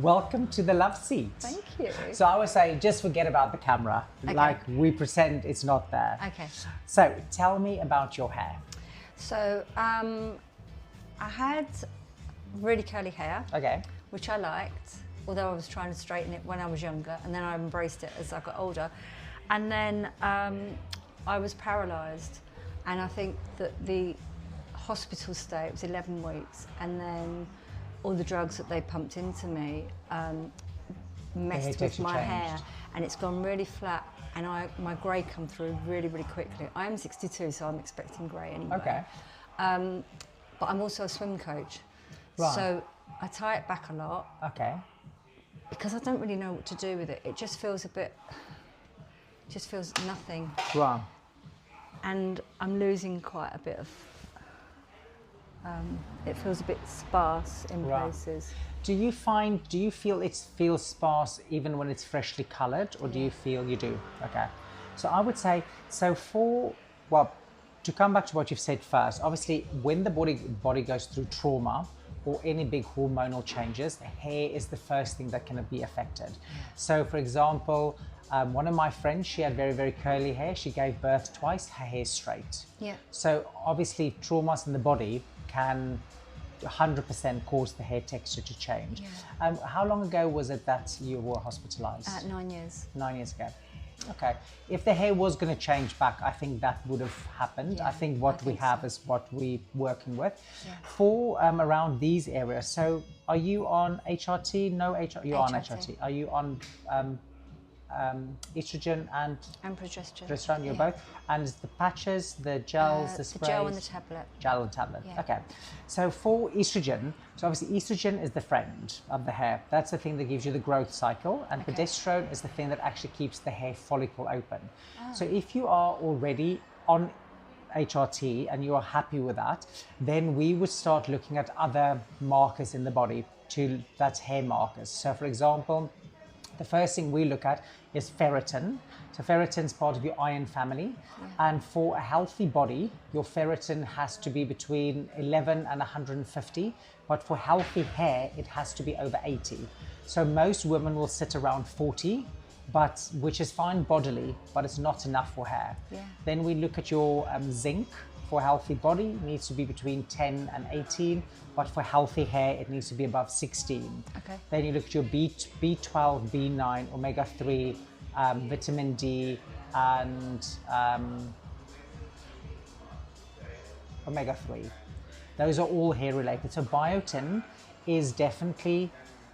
Welcome to the love seat. Thank you. So I would say, just forget about the camera. Okay. Like, we pretend it's not there. Okay. So tell me about your hair. So I had really curly hair, Okay. which I liked, although I was trying to straighten it when I was younger, and then I embraced it as I got older. And then I was paralysed, and I think that the hospital stay, it was 11 weeks, and then all the drugs that they pumped into me messed with my hair, and it's gone really flat, and my grey come through really, really quickly. I am 62, so I'm expecting grey anyway. Okay. But I'm also a swim coach, Right. so I tie it back a lot Okay. because I don't really know what to do with it. It just feels a bit, just feels nothing, Right. and I'm losing quite a bit of. It feels a bit sparse in Right. places. Do you feel it feels sparse even when it's freshly coloured, or do you feel you do? Okay. So I would say, to come back to what you've said first, obviously when the body goes through trauma or any big hormonal changes, the hair is the first thing that can be affected. So for example, one of my friends, she had very, very curly hair. She gave birth twice, her hair's straight. Yeah. So obviously traumas in the body can 100% cause the hair texture to change. Yeah. How long ago was it that you were hospitalised? 9 years. 9 years ago. Okay. If the hair was going to change back, I think that would have happened. Yeah, I think what we have is what we're working with. Yeah. For around these areas, so are you on HRT? No HRT? You're on HRT. Are you on estrogen and progesterone? You're both. And the patches, the gels, the sprays? The gel and the tablet. Gel and tablet. Yeah. Okay. So for estrogen, so obviously estrogen is the friend of the hair. That's the thing that gives you the growth cycle, and progesterone is the thing that actually keeps the hair follicle open. Oh. So if you are already on HRT and you are happy with that, then we would start looking at other markers in the body that's hair markers. So for example, the first thing we look at is ferritin. So ferritin is part of your iron family. Yeah. And for a healthy body, your ferritin has to be between 11 and 150. But for healthy hair, it has to be over 80. So most women will sit around 40, which is fine bodily, but it's not enough for hair. Yeah. Then we look at your zinc. For a healthy body, it needs to be between 10 and 18, but for healthy hair, it needs to be above 16. Okay. Then you look at your B12, B9, omega-3, vitamin D, and omega-3. Those are all hair related. So biotin is definitely,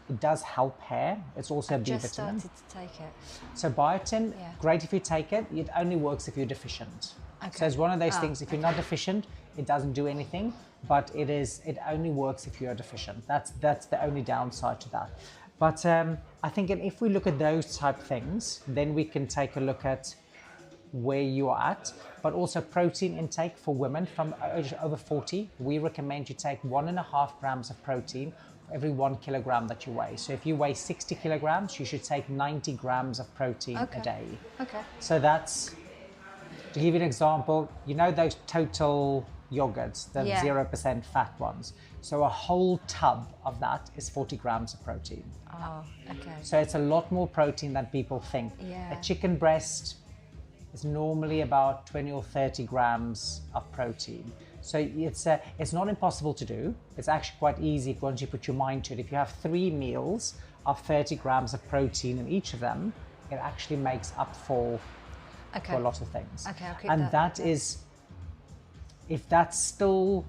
it does help hair. It's also a B vitamin. Just started to take it. So biotin, great if you take it. It only works if you're deficient. Okay. So it's one of those things, if you're not deficient, it doesn't do anything, but it only works if you're deficient. That's the only downside to that. But I think if we look at those type things, then we can take a look at where you are at, but also protein intake for women from over 40. We recommend you take 1.5 grams of protein for every 1 kilogram that you weigh. So if you weigh 60 kilograms, you should take 90 grams of protein a day. Okay. So that's, to give you an example, you know those total yogurts, the 0% fat ones. So a whole tub of that is 40 grams of protein. Oh, okay. So it's a lot more protein than people think. Yeah. A chicken breast is normally about 20 or 30 grams of protein. So it's not impossible to do. It's actually quite easy once you put your mind to it. If you have 3 meals of 30 grams of protein in each of them, it actually makes up for a lot of things. Okay, I'll keep that. And that is, if that still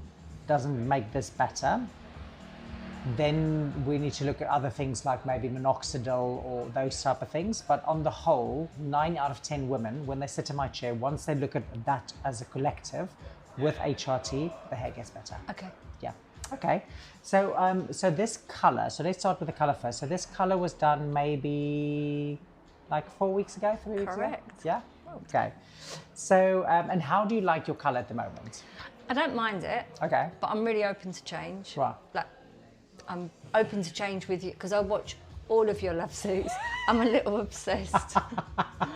doesn't make this better, then we need to look at other things like maybe minoxidil or those type of things. But on the whole, 9 out of 10 women, when they sit in my chair, once they look at that as a collective with HRT, the hair gets better. Okay. Yeah. Okay. So so this color, so let's start with the color first. So this color was done maybe like 4 weeks ago, 3 weeks ago? Correct. Yeah? Okay. So, and how do you like your colour at the moment? I don't mind it. Okay. But I'm really open to change. Right. Like, I'm open to change with you, because I watch all of your love suits. I'm a little obsessed.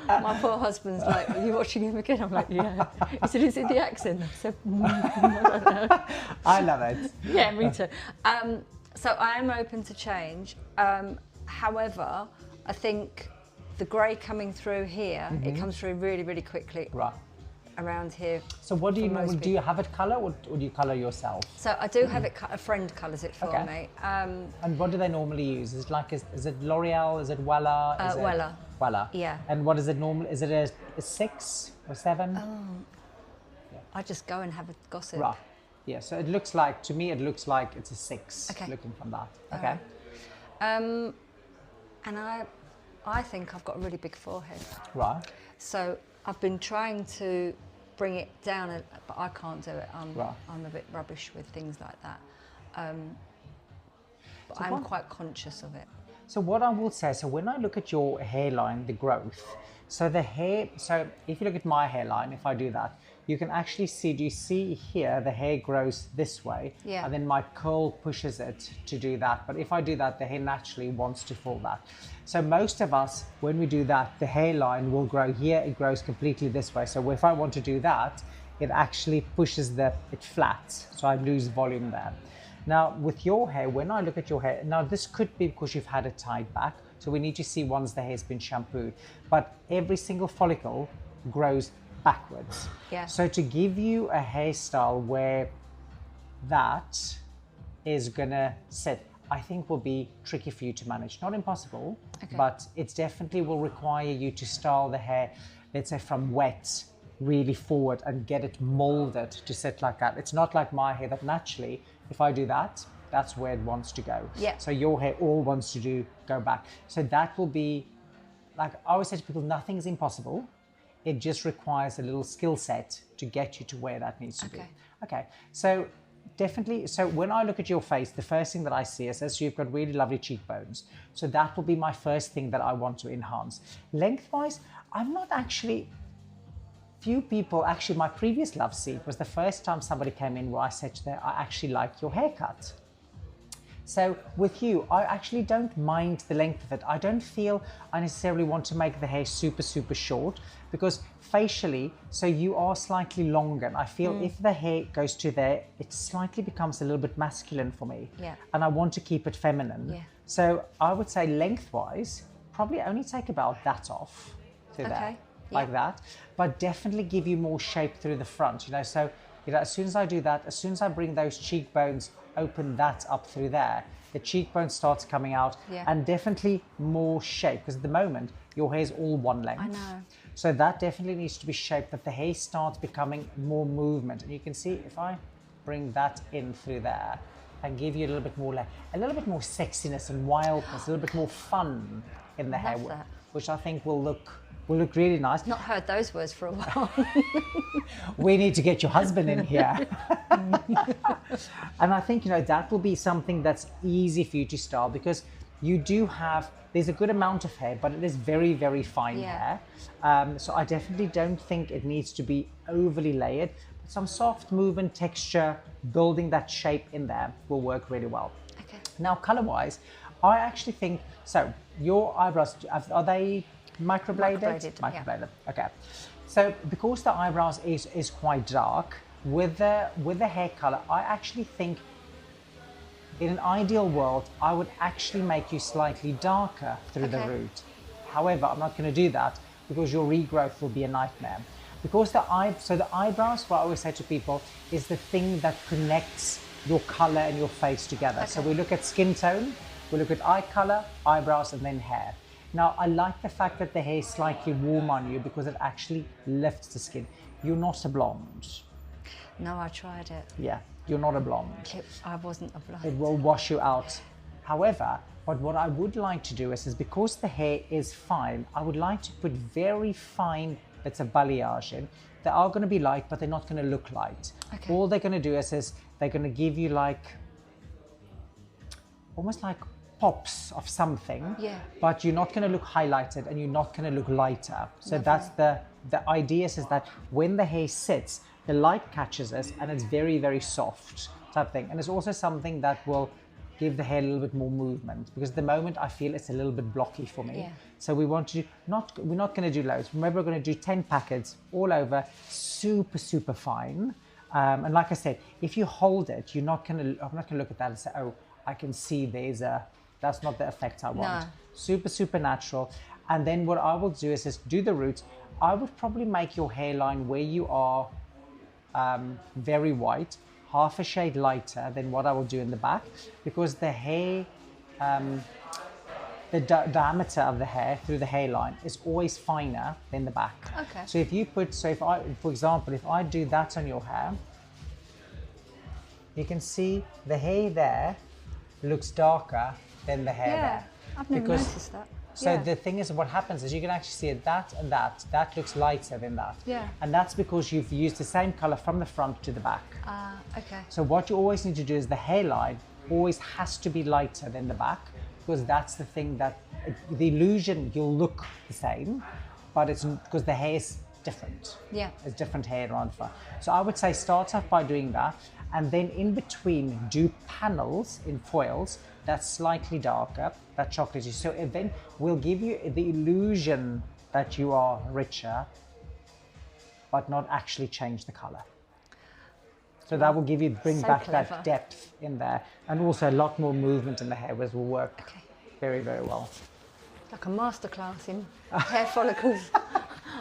My poor husband's like, are you watching him again? I'm like, yeah. He said, is it the accent? I said, I don't know. I love it. Yeah, me too. So I am open to change. However, I think the grey coming through here, it comes through really, really quickly. Right. Around here. So what do you normally do? You have it colour, or do you colour yourself? So I do have it. A friend colours it for me. And what do they normally use? Is it like is it L'Oreal? Is it Wella? Is it Wella. Wella. Yeah. And what is it normally? Is it a 6 or 7? I just go and have a gossip. Right. Yeah. So it looks like, to me, it looks like it's a 6. Okay. Looking from that. Okay. And I think I've got a really big forehead. Right. So I've been trying to bring it down, but I can't do it. I'm a bit rubbish with things like that. But So I'm quite conscious of it. So what I will say, so when I look at your hairline, the growth, so the hair, so if you look at my hairline, if I do that, you can actually see, do you see here, the hair grows this way, Yeah. and then my curl pushes it to do that. But if I do that, the hair naturally wants to fall back. So most of us, when we do that, the hairline will grow here, it grows completely this way. So if I want to do that, it actually pushes it flat, so I lose volume there. Now with your hair, when I look at your hair, now this could be because you've had it tied back, so we need to see once the hair's been shampooed, but every single follicle grows backwards. Yeah. So to give you a hairstyle where that is gonna sit, I think will be tricky for you to manage. Not impossible, but it definitely will require you to style the hair, let's say from wet really forward and get it molded to sit like that. It's not like my hair that naturally, if I do that, that's where it wants to go. Yeah. So your hair all wants to go back. So that will be, like I always say to people, nothing's impossible. It just requires a little skill set to get you to where that needs to be. Okay, so definitely, so when I look at your face, the first thing that I see is you've got really lovely cheekbones. So that will be my first thing that I want to enhance. Lengthwise, I'm not actually, few people, actually my previous love seat was the first time somebody came in where I said to them, I actually like your haircut. So with you, I actually don't mind the length of it. I don't feel I necessarily want to make the hair super, super short because facially, so you are slightly longer. And I feel if the hair goes to there, it slightly becomes a little bit masculine for me. Yeah. And I want to keep it feminine. Yeah. So I would say lengthwise, probably only take about that off to there, like that. But definitely give you more shape through the front, you know. So, you know, as soon as I do that, as soon as I bring those cheekbones, open that up through there, the cheekbone starts coming out and definitely more shape because at the moment your hair is all one length. I know. So that definitely needs to be shaped that the hair starts becoming more movement. And you can see if I bring that in through there and give you a little bit more, a little bit more sexiness and wildness, a little bit more fun in the hair, which I think will look really nice. Not heard those words for a while. We need to get your husband in here. And I think, you know, that will be something that's easy for you to style because you do have, there's a good amount of hair, but it is very, very fine hair. So I definitely don't think it needs to be overly layered. But some soft movement, texture, building that shape in there will work really well. Okay. Now, color-wise, I actually think, so your eyebrows, are they microbladed? Microbladed. Okay. So because the eyebrows is quite dark, with the hair color, I actually think in an ideal world, I would actually make you slightly darker through the root. However, I'm not going to do that because your regrowth will be a nightmare. Because the eyebrows, what I always say to people, is the thing that connects your color and your face together. So we look at skin tone, we look at eye color, eyebrows, and then hair. Now, I like the fact that the hair is slightly warm on you because it actually lifts the skin. You're not a blonde. No, I tried it. Yeah, you're not a blonde. I wasn't a blonde. It will wash you out. However, but what I would like to do is because the hair is fine, I would like to put very fine bits of balayage in. They are going to be light, but they're not going to look light. Okay. All they're going to do is they're going to give you like, almost like pops of something, but you're not going to look highlighted and you're not going to look lighter. So that's the idea is that when the hair sits, the light catches us and it's very, very soft type thing. And it's also something that will give the hair a little bit more movement because at the moment I feel it's a little bit blocky for me. So we want to we're not going to do loads. Remember, we're going to do 10 packets all over, super, super fine. And like I said, if you hold it, I'm not going to look at that and say, oh, I can see there's a That's not the effect I want. No. Super natural. And then what I will do is just do the roots. I would probably make your hairline where you are very white, half a shade lighter than what I will do in the back, because the hair, the diameter of the hair through the hairline is always finer than the back. Okay. So if you put, for example, if I do that on your hair, you can see the hair there looks darker than the hair there. I've never noticed that. So the thing is, what happens is you can actually see that and that. That looks lighter than that. Yeah. And that's because you've used the same color from the front to the back. Okay. So what you always need to do is the hairline always has to be lighter than the back, because that's the thing that, the illusion, you'll look the same, but it's because the hair is different. Yeah. It's different hair around the front. So I would say start off by doing that, and then in between do panels in foils that's slightly darker, that chocolatey. So then we'll give you the illusion that you are richer, but not actually change the color. So that will give you, bring So back clever. that depth in there, and also a lot more movement in the hair, which will work very well. Like a masterclass in hair follicles.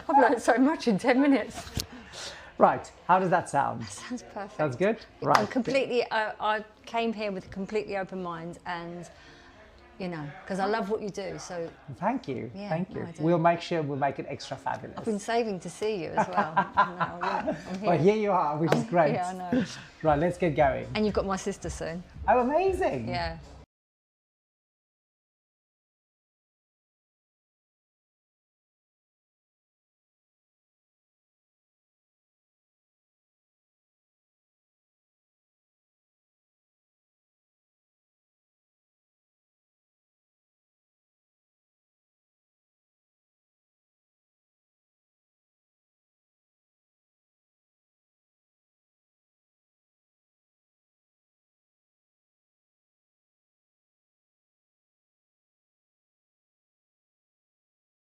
I've learned so much in 10 minutes. Right, how does that sound? Sounds perfect. Sounds good? I'm Right. completely, I came here with a completely open mind, and, you know, because I love what you do, so Thank you, Yeah, thank no, you. I do. We'll make sure we'll make it extra fabulous. I've been saving to see you as well. Now, I'm here. Well, here you are, which is great. Yeah, I know. Right, let's get going. And you've got my sister soon. Oh, amazing. Yeah.